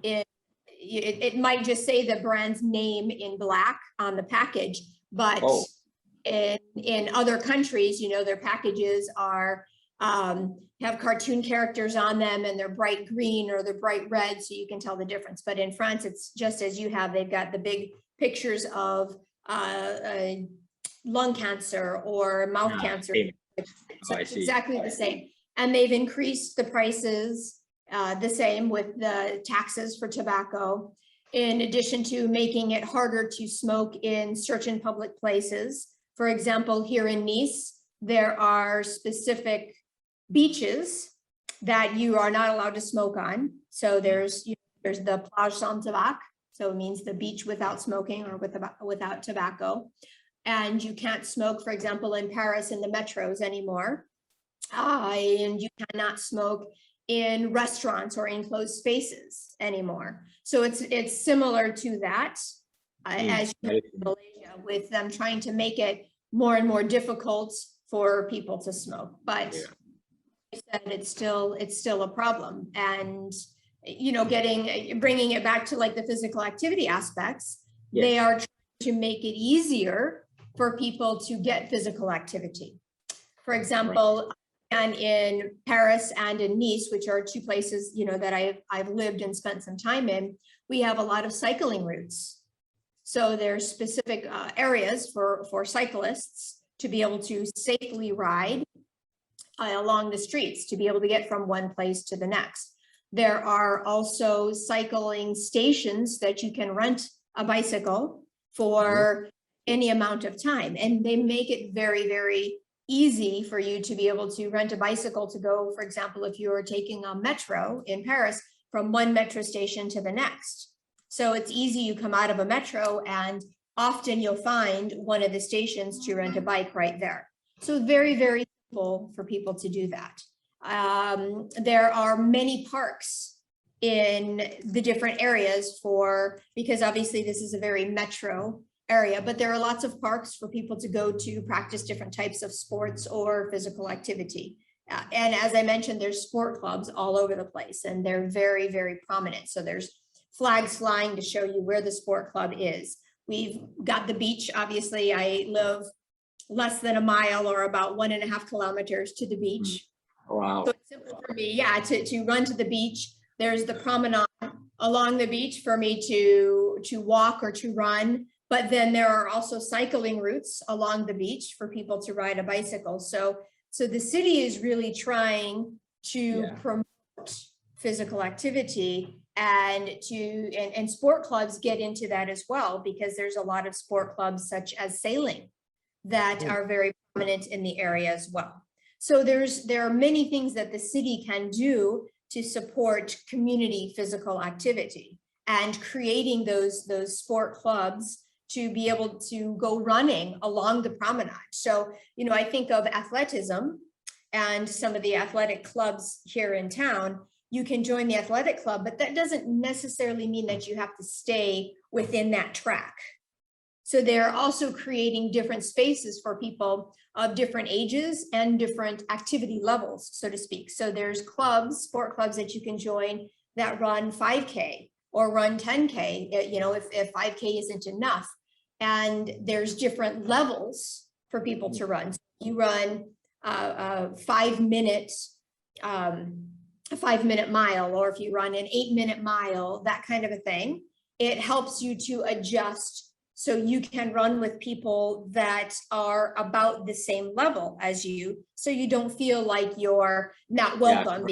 [SPEAKER 3] It might just say the brand's name in black on the package, but in other countries, their packages are have cartoon characters on them, and they're bright green or they're bright red, so you can tell the difference. But in France, it's just as you have. They've got the big pictures of lung cancer or mouth cancer. So it's exactly the same. And they've increased the prices, the same with the taxes for tobacco, in addition to making it harder to smoke in certain public places. For example, here in Nice, there are specific beaches that you are not allowed to smoke on. So there's the plage sans tabac, so it means the beach without smoking or without tobacco. And you can't smoke, for example, in Paris in the metros anymore. And you cannot smoke in restaurants or enclosed spaces anymore. So it's similar to that as you know, in Malaysia, with them trying to make it more and more difficult for people to smoke. But it's still a problem. And bringing it back to like the physical activity aspects, they are trying to make it easier for people to get physical activity. For example, and in Paris and in Nice, which are two places that I've lived and spent some time in, we have a lot of cycling routes. So there's specific areas for cyclists to be able to safely ride along the streets, to be able to get from one place to the next. There are also cycling stations that you can rent a bicycle for any amount of time, and they make it very, very easy for you to be able to rent a bicycle to go, for example, if you're taking a metro in Paris, from one metro station to the next. So it's easy, you come out of a metro and often you'll find one of the stations to rent a bike right there. So very, very simple for people to do that. There are many parks in the different areas because obviously this is a very metro area, but there are lots of parks for people to go to practice different types of sports or physical activity. And as I mentioned, there's sport clubs all over the place, and they're very, very prominent. So there's flags flying to show you where the sport club is. We've got the beach. Obviously, I live less than a mile or about 1.5 kilometers to the beach.
[SPEAKER 2] Wow.
[SPEAKER 3] So it's simple for me, yeah, to run to the beach. There's the promenade along the beach for me to walk or to run. But then there are also cycling routes along the beach for people to ride a bicycle. So the city is really trying to promote physical activity, and sport clubs get into that as well, because there's a lot of sport clubs such as sailing that are very prominent in the area as well. So there are many things that the city can do to support community physical activity, and creating those sport clubs to be able to go running along the promenade. So, I think of athleticism and some of the athletic clubs here in town. You can join the athletic club, but that doesn't necessarily mean that you have to stay within that track. So they're also creating different spaces for people of different ages and different activity levels, so to speak. So there's sport clubs that you can join that run 5K or run 10K, if 5K isn't enough. And there's different levels for people to run. So you run a 5-minute mile, or if you run an 8-minute mile, that kind of a thing. It helps you to adjust so you can run with people that are about the same level as you, so you don't feel like you're not welcome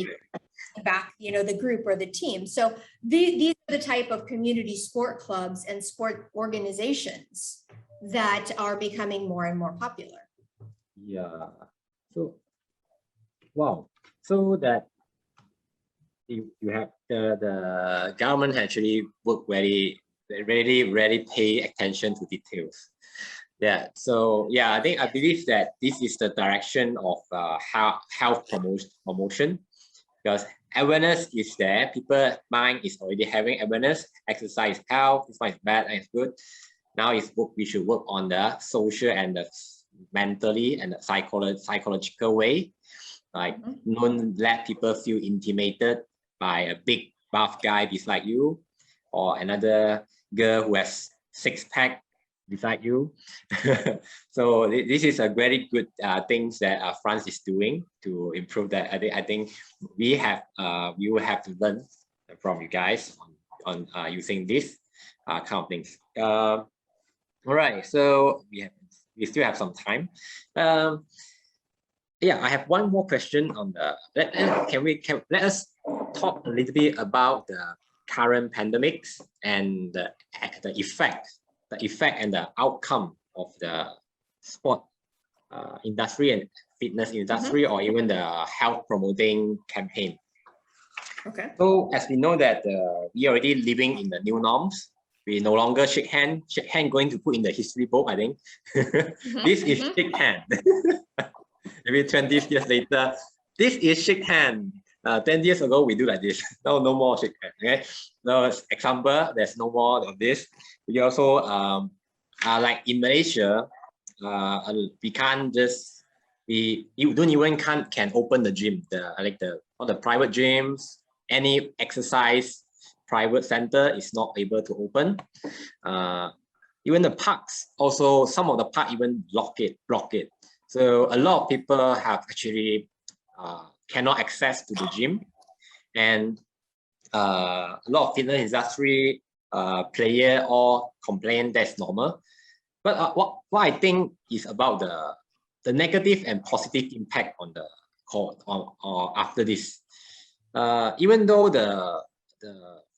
[SPEAKER 3] back, the group or the team. So these are the type of community sport clubs and sport organizations that are becoming more and more popular.
[SPEAKER 2] Yeah. So, wow. So that you have the government actually work really pay attention to details. Yeah. So yeah, I believe that this is the direction of health promotion, because awareness is there. People mind is already having awareness. Exercise health, it's not bad and it's good. Now we should work on the social and the mentally and the psychological way. Like don't let people feel intimidated by a big buff guy beside you, or another girl who has 6-pack beside you. So this is a very good things that France is doing to improve that. I think we will have to learn from you guys on using this kind of things. All right, so we still have some time. Yeah, I have one more question on the. Let us talk a little bit about the current pandemics and the effect and the outcome of the sport industry and fitness industry, or even the health promoting campaign.
[SPEAKER 3] Okay.
[SPEAKER 2] So as we know that we are already living in the new norms. We no longer shake hand going to put in the history book, I think. This is shake hand. Maybe 20 years later, this is shake hand. 10 years ago, we do like this. No more shake hand. Okay. So example, there's no more of this. We also like in Malaysia, we can't just you don't even can open the gym. All the private gyms, any exercise private center is not able to open. Even the parks, also some of the park even block it. So a lot of people have actually cannot access to the gym, and a lot of fitness industry player all complain that's normal. But what I think is about the negative and positive impact on the or after this. Even though the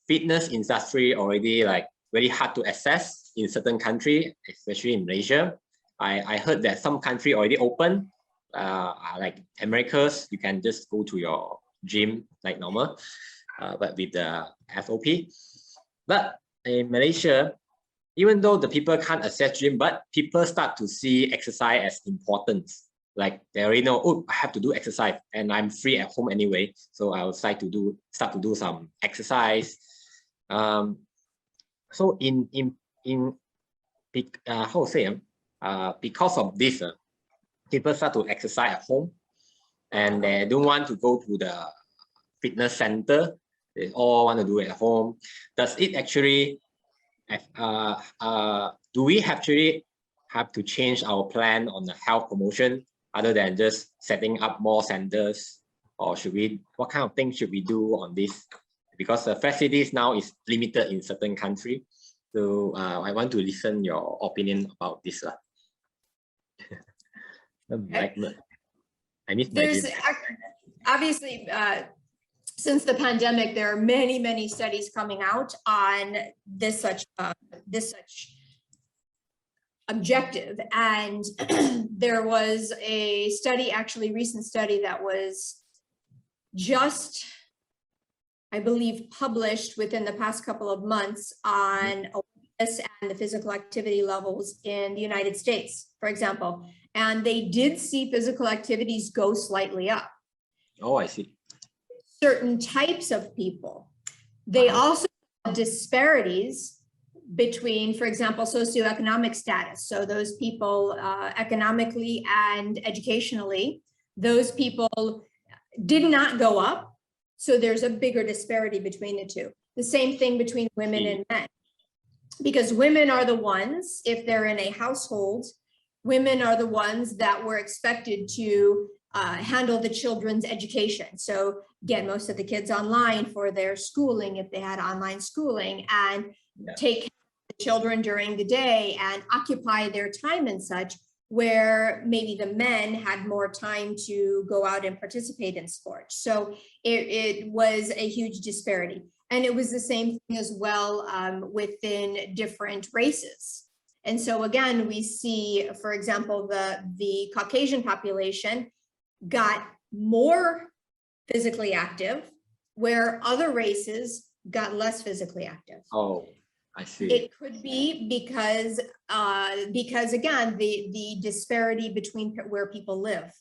[SPEAKER 2] fitness industry already like very hard to access in certain country, especially in Malaysia. I heard that some country already open, like Americas, you can just go to your gym like normal, but with the FOP. But in Malaysia, even though the people can't access gym, but people start to see exercise as important. Like they already know, oh, I have to do exercise and I'm free at home anyway. So I'll start to do some exercise. So how to say, because of this, people start to exercise at home and they don't want to go to the fitness center. They all want to do it at home. Does it actually, do we actually have to change our plan on the health promotion other than just setting up more centers? Or should we, what kind of things should we do on this? Because the facilities now is limited in certain countries. So I want to listen your opinion about this. I miss my
[SPEAKER 3] There's obviously, since the pandemic, there are many studies coming out on this such objective. And there was a study, actually recent study, that was just, I believe, published within the past couple of months on awareness and the physical activity levels in the United States, for example. And they did see physical activities go slightly up.
[SPEAKER 2] Oh, I see.
[SPEAKER 3] Certain types of people. They also have disparities between, for example, socioeconomic status. So those people economically and educationally, those people did not go up. So there's a bigger disparity between the two. The same thing between women and men. Because women are the ones, if they're in a household, women are the ones that were expected to handle the children's education. So get most of the kids online for their schooling, if they had online schooling, and take care of the children during the day and occupy their time and such, where maybe the men had more time to go out and participate in sports. So it was a huge disparity. And it was the same thing as well within different races. And so again, we see, for example, the Caucasian population got more physically active, where other races got less physically active.
[SPEAKER 2] Oh, I see.
[SPEAKER 3] It could be because again, the disparity between where people live.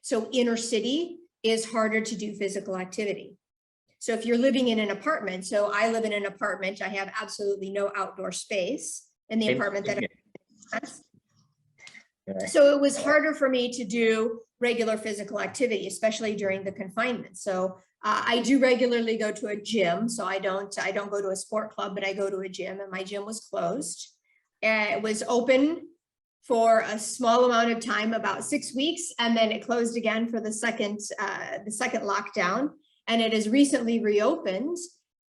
[SPEAKER 3] So inner city is harder to do physical activity. So if you're living in an apartment, so I live in an apartment, I have absolutely no outdoor space in the apartment that I have. So it was harder for me to do regular physical activity, especially during the confinement. So I do regularly go to a gym. So I don't go to a sport club, but I go to a gym, and my gym was closed. It was open for a small amount of time, about 6 weeks, and then it closed again for the second lockdown. And it has recently reopened,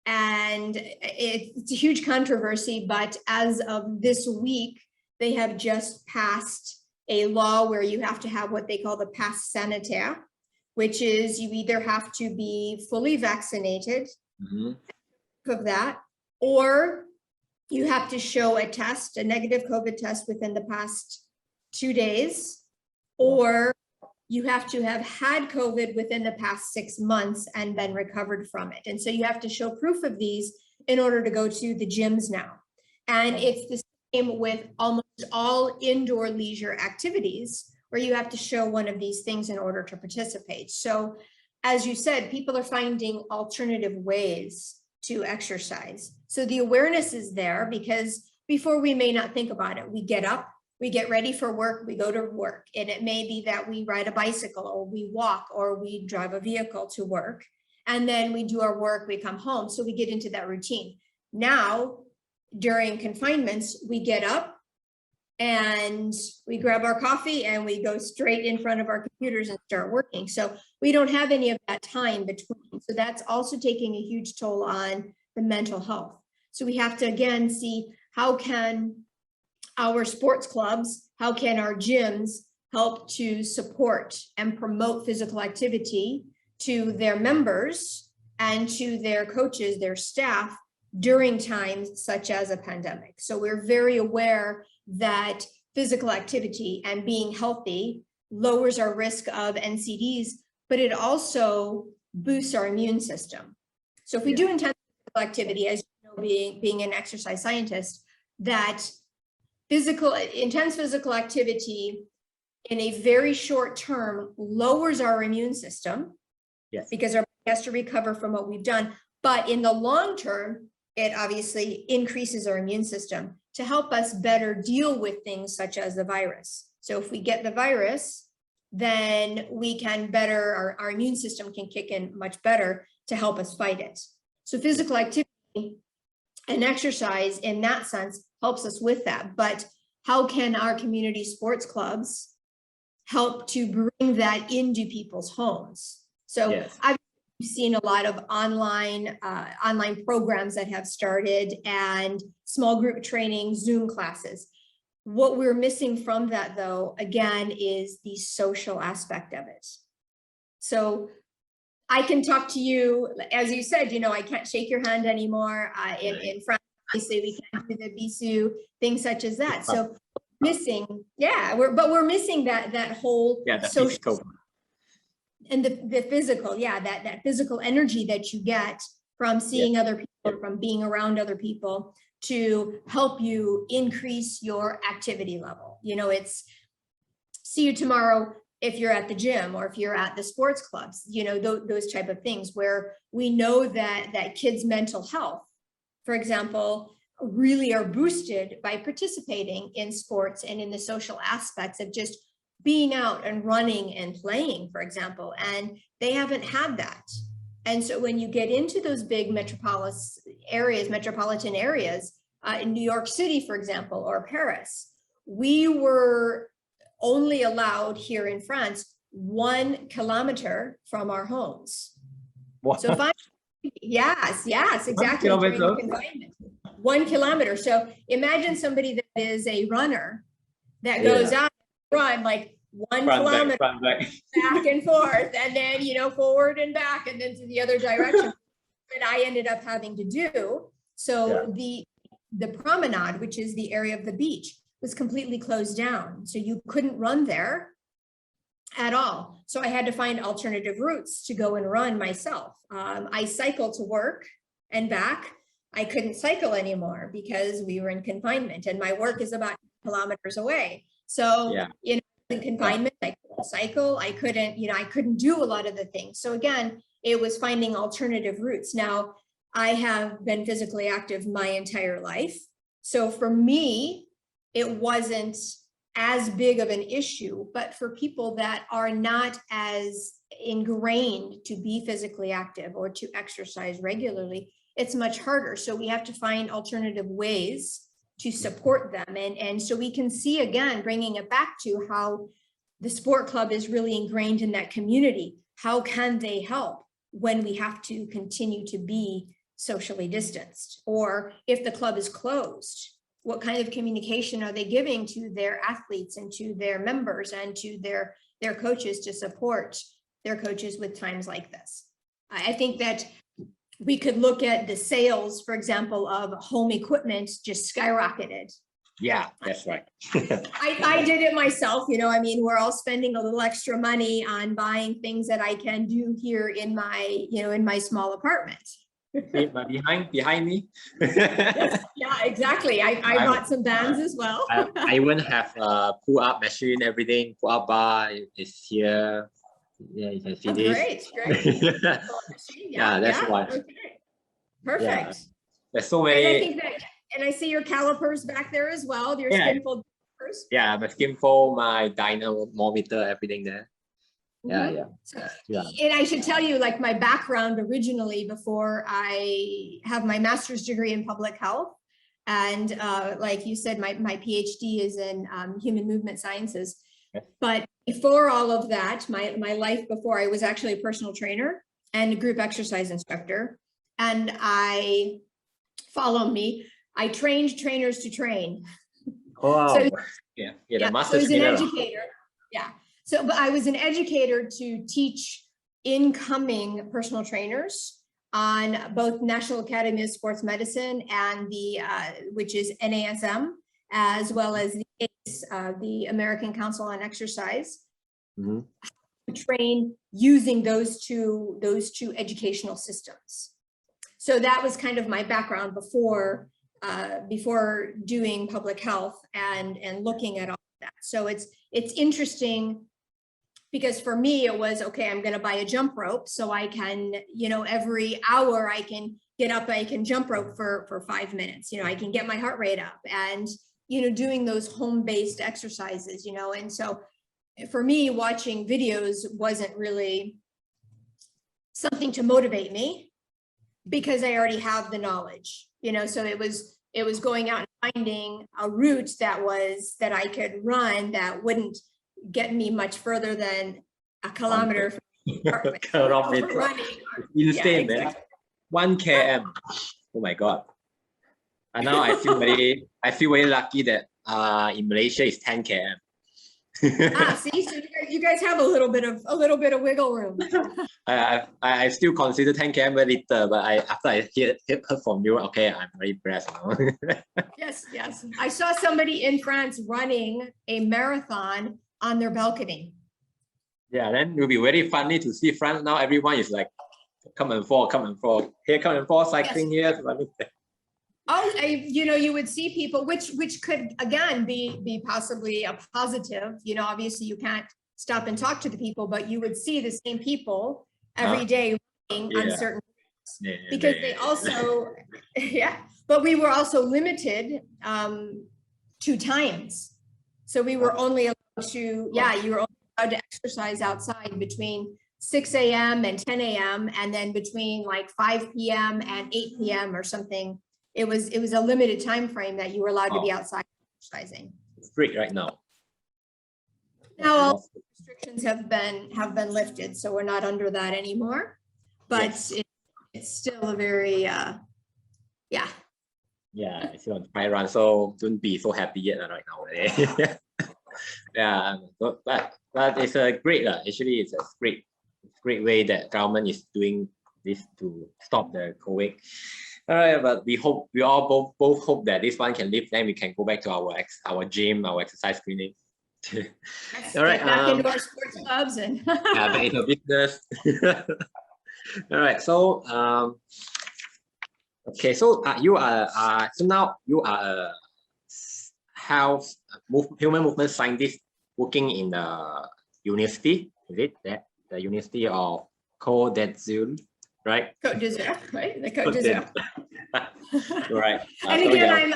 [SPEAKER 3] and it's a huge controversy, but as of this week, they have just passed a law where you have to have what they call the pass sanitaire, which is you either have to be fully vaccinated of that, or you have to show a test, a negative COVID test within the past 2 days, or you have to have had COVID within the past 6 months and been recovered from it. And so you have to show proof of these in order to go to the gyms now. And it's the same with almost all indoor leisure activities, where you have to show one of these things in order to participate. So as you said, people are finding alternative ways to exercise. So the awareness is there, because before we may not think about it. We get up, we get ready for work, we go to work, and it may be that we ride a bicycle, or we walk, or we drive a vehicle to work, and then we do our work, we come home. So we get into that routine. Now, during confinements, we get up and we grab our coffee and we go straight in front of our computers and start working. So we don't have any of that time between. So that's also taking a huge toll on the mental health. So we have to, again, see how can our sports clubs, how can our gyms help to support and promote physical activity to their members and to their coaches, their staff, during times such as a pandemic. So we're very aware that physical activity and being healthy lowers our risk of NCDs, but it also boosts our immune system. So if we do intense physical activity, as you know, being an exercise scientist, that intense physical activity in a very short term lowers our immune system.
[SPEAKER 2] Yes.
[SPEAKER 3] Because our body has to recover from what we've done. But in the long term, it obviously increases our immune system to help us better deal with things such as the virus. So if we get the virus, then we can better, our immune system can kick in much better to help us fight it. So physical activity and exercise in that sense helps us with that. But how can our community sports clubs help to bring that into people's homes? So
[SPEAKER 2] Yes.
[SPEAKER 3] I've seen a lot of online programs that have started and small group training, Zoom classes. What we're missing from that, though, again, is the social aspect of it. So I can talk to you, as you said, I can't shake your hand anymore. In France, obviously, we can't do the bisou, things such as that. So missing, we're missing that whole social. And the physical, that physical energy that you get from seeing other people, from being around other people to help you increase your activity level. It's see you tomorrow if you're at the gym or if you're at the sports clubs, those type of things where we know that kids' mental health, for example, really are boosted by participating in sports and in the social aspects of just being out and running and playing, for example, and they haven't had that. And so when you get into those big metropolitan areas, in New York City, for example, or Paris, we were only allowed here in France 1 kilometer from our homes.
[SPEAKER 2] Wow.
[SPEAKER 3] So yes, exactly.
[SPEAKER 2] 1 kilometer?
[SPEAKER 3] 1 kilometer. So imagine somebody that is a runner that goes out and run like 1 kilometer back and forth, and then forward and back, and then to the other direction. That I ended up having to do. So the promenade, which is the area of the beach, was completely closed down. So you couldn't run there at all. So I had to find alternative routes to go and run myself. I cycled to work and back. I couldn't cycle anymore because we were in confinement, and my work is about kilometers away. So, in confinement, I couldn't cycle. I couldn't do a lot of the things. So again, it was finding alternative routes. Now, I have been physically active my entire life. So for me, it wasn't as big of an issue, but for people that are not as ingrained to be physically active or to exercise regularly, it's much harder. So we have to find alternative ways to support them. And so we can see, again, bringing it back to how the sport club is really ingrained in that community. How can they help when we have to continue to be socially distanced? Or if the club is closed, what kind of communication are they giving to their athletes and to their members and to their coaches to support their coaches with times like this? I think that we could look at the sales, for example, of home equipment just skyrocketed.
[SPEAKER 2] Yeah, that's right.
[SPEAKER 3] I did it myself. We're all spending a little extra money on buying things that I can do here in my small apartment.
[SPEAKER 2] behind me.
[SPEAKER 3] Yeah, exactly. I bought some bands as well.
[SPEAKER 2] I even have a pull-up machine, everything. Pull-up bar is here. Yeah, you can see this.
[SPEAKER 3] Great.
[SPEAKER 2] That's why.
[SPEAKER 3] Okay. Perfect.
[SPEAKER 2] Yeah. There's so many.
[SPEAKER 3] And I think that, and I see your calipers back there as well. Your skinfold calipers.
[SPEAKER 2] Yeah, my skinfold, my dynamometer, everything there.
[SPEAKER 3] And I should tell you, like, my background originally, before I have my master's degree in public health, and like you said, my PhD is in human movement sciences. But before all of that, my life before, I was actually a personal trainer and a group exercise instructor. And I trained trainers to train.
[SPEAKER 2] Oh,
[SPEAKER 3] so,
[SPEAKER 2] the master
[SPEAKER 3] so I was an educator. Yeah. So but I was an educator to teach incoming personal trainers on both National Academy of Sports Medicine and which is NASM, as well as the ACE, the American Council on Exercise. Mm-hmm. Train using those two educational systems. So that was kind of my background before doing public health and looking at all that. So it's interesting because for me, it was, okay, I'm going to buy a jump rope so I can, you know, every hour I can get up, I can jump rope for 5 minutes, you know, I can get my heart rate up and, you know, doing those home-based exercises, you know, and so for me, watching videos wasn't really something to motivate me because I already have the knowledge, you know, so it was going out and finding a route that I could run that wouldn't get me much further than a kilometer from
[SPEAKER 2] kilometer.
[SPEAKER 3] running.
[SPEAKER 2] Insane,
[SPEAKER 3] Yeah,
[SPEAKER 2] man.
[SPEAKER 3] exactly.
[SPEAKER 2] 1 km. Oh my God. And now I feel very lucky that in Malaysia it's 10 km.
[SPEAKER 3] See, so you guys have a little bit of wiggle room.
[SPEAKER 2] I still consider 10 km very little, but after I heard from you, okay, I'm very impressed.
[SPEAKER 3] Yes. I saw somebody in France running a marathon on their balcony.
[SPEAKER 2] Yeah, then it will be very funny to see France now. Everyone is like, come and fall. Here, come and fall, cycling
[SPEAKER 3] Yes.
[SPEAKER 2] here. Running there.
[SPEAKER 3] Oh, you know, you would see people, which could again be possibly a positive. You know, obviously you can't stop and talk to the people, but you would see the same people every day running on certain routes because they also, but we were also limited to times. So we were only allowed to, you were only allowed to exercise outside between 6 a.m. and 10 a.m. and then between like 5 p.m. and 8 p.m. or something. It was a limited time frame that you were allowed to be outside exercising.
[SPEAKER 2] It's strict right now.
[SPEAKER 3] Now all restrictions have been lifted, so we're not under that anymore. But it's still a very
[SPEAKER 2] Yeah, it's on dry run, so don't be so happy yet right now. Yeah, but it's a great actually it's a great way that government is doing this to stop the COVID. All right, but we all both hope that this one can lift, then we can go back to our gym, our exercise clinic. All right,
[SPEAKER 3] back into our sports clubs and
[SPEAKER 2] back into business. All right, so okay, so you are so now you are a human movement scientist working in the university. Is it that the University of Côte, right?
[SPEAKER 3] Côte d'Azur, right? The Côte d'Azur.
[SPEAKER 2] Right.
[SPEAKER 3] And again,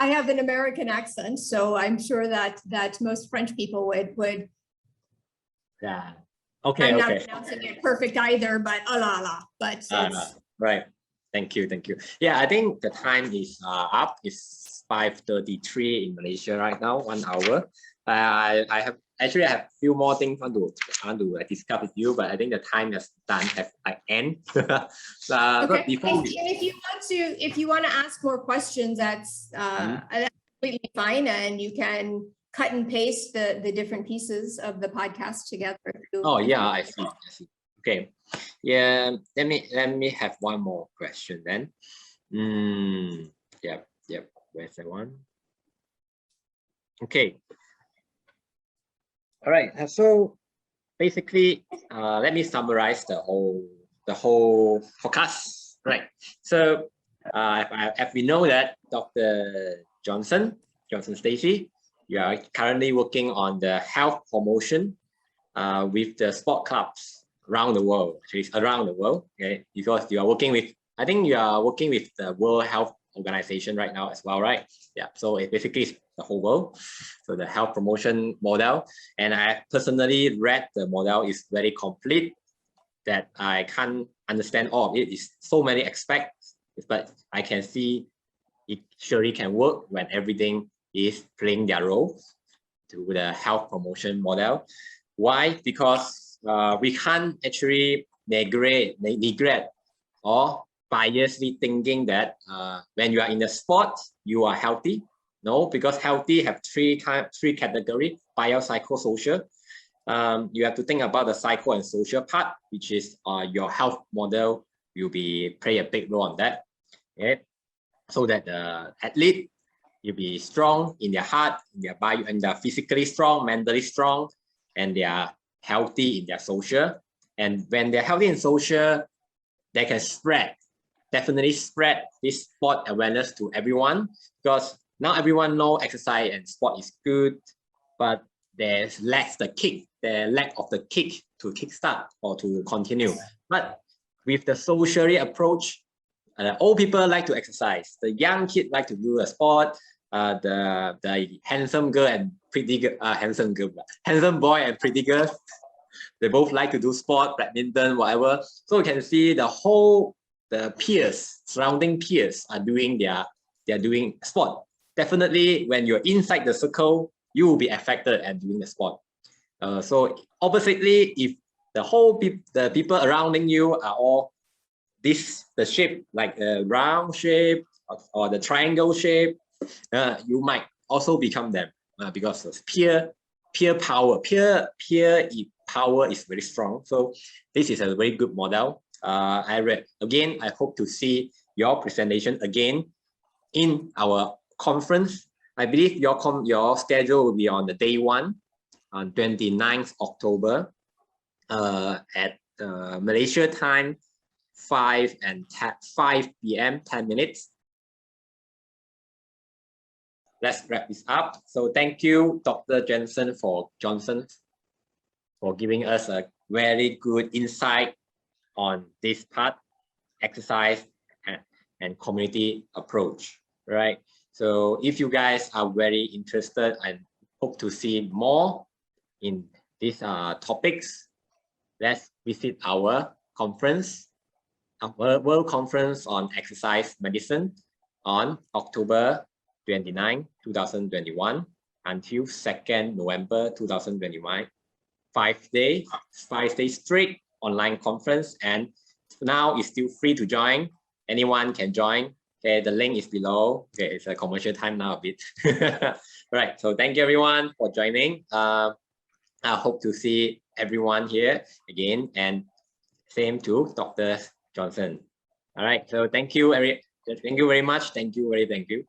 [SPEAKER 3] I have an American accent, so I'm sure that most French people would.
[SPEAKER 2] Yeah. Okay.
[SPEAKER 3] I'm not pronouncing it perfect either, but but
[SPEAKER 2] right. Thank you. Yeah, I think the time is up. It's 5:33 in Malaysia right now. 1 hour. I have a few more things I want to discuss with you, but I think the time has end.
[SPEAKER 3] Okay.
[SPEAKER 2] But before
[SPEAKER 3] if you want to ask more questions, that's completely fine, and you can cut and paste the different pieces of the podcast together.
[SPEAKER 2] Oh yeah, I see. Okay. Yeah. Let me have one more question then. Yep. Where's that one? Okay. All right. So basically, let me summarize the whole forecast. Right. So if we know that Dr. Johnson Stacey, you are currently working on the health promotion with the sport clubs around the world. Actually, around the world. Okay, because you are working with. I think you are working with the World Health Organization right now as well, right? Yeah. So it basically is the whole world. So the health promotion model, and I personally read the model is very complete. That I can't understand all of it. It's so many aspects, but I can see it surely can work when everything is playing their role to the health promotion model. Why? Because we can't actually neglect or biasly thinking that when you are in the sport, you are healthy. No, because healthy have three categories: bio, psycho, social. You have to think about the psycho and social part, which is your health model will play a big role on that. Okay? So that the athlete will be strong in their heart, in their bio, and they're physically strong, mentally strong, and they are healthy in their social. And when they're healthy in social, they can definitely spread this sport awareness to everyone, because Now everyone know exercise and sport is good, but there's lack of the kick to kickstart or to continue. But with the socially approach, old people like to exercise, the young kid like to do a sport, the handsome girl and pretty girl, handsome boy and pretty girl, they both like to do sport, badminton, whatever. So you can see the peers, surrounding peers are doing they're doing sport. Definitely when you're inside the circle, you will be affected and doing the sport. So oppositely, if the people surrounding you are all the shape, like a round shape or the triangle shape, you might also become them because of peer power. Peer power is very strong. So this is a very good model. I hope to see your presentation again in our conference. I believe your schedule will be on the day 1 on 29th October at Malaysia time 5 p.m. 10 minutes. Let's wrap this up. So thank you, Dr. Johnson for giving us a very good insight on this part, exercise and community approach, right? So if you guys are very interested and hope to see more in these topics, let's visit our conference, our World Conference on Exercise Medicine on October 29, 2021 until 2nd November 2021. 5 days straight online conference, and now it's still free to join. Anyone can join. Okay, the link is below. Okay, it's a commercial time now a bit. Right, so thank you everyone for joining. I hope to see everyone here again, and same to Dr. Johnson. All right, so thank you very much. Thank you.